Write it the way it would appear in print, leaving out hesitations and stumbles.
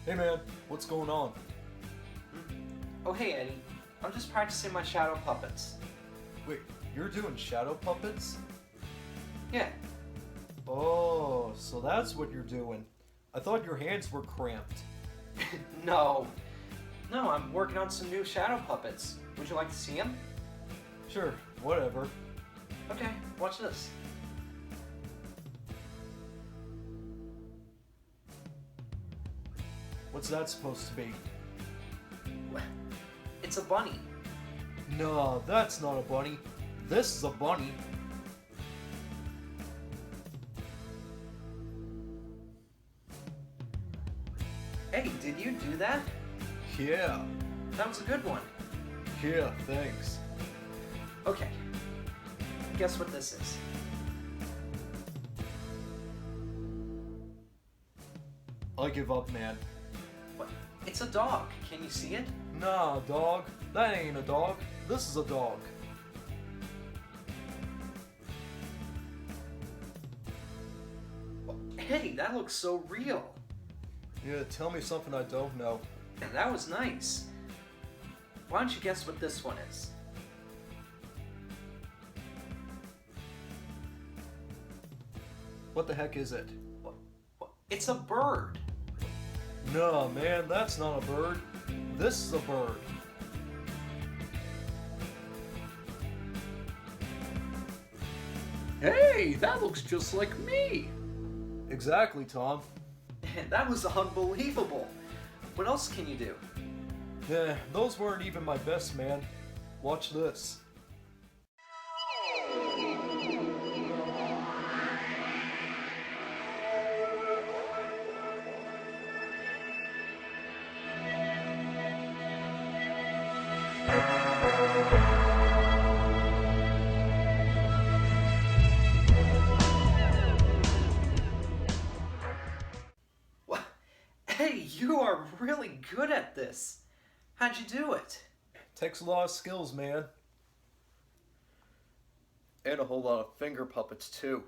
Hey man, what's going on? Oh hey Eddie, I'm just practicing my shadow puppets. Wait, you're doing shadow puppets? Yeah, Oh, so that's what you're doing. I thought your hands were cramped. no. No, I'm working on some new shadow puppets. Would you like to see them? Sure, whatever. Okay, watch this. What's that supposed to be? It's a bunny. No, that's not a bunny. This is a bunny. Eddie, did you do that? Yeah, That was a good one. yeah, thanks. Okay, guess what this is? I give up, man. What? It's a dog. Can you see it? Nah, dog. That ain't a dog. This is a dog. Eddie, that looks so real. Yeah, tell me something I don't know. That was nice. Why don't you guess what this one is? What the heck is it? It's a bird. No, man, that's not a bird. This is a bird. Hey, that looks just like me. Exactly, Tom. That was unbelievable. What else can you do? Those weren't even my best, man. Watch this. What? Eddie, you are really good at this. How'd you do it? Takes a lot of skills, man. And a whole lot of finger puppets, too.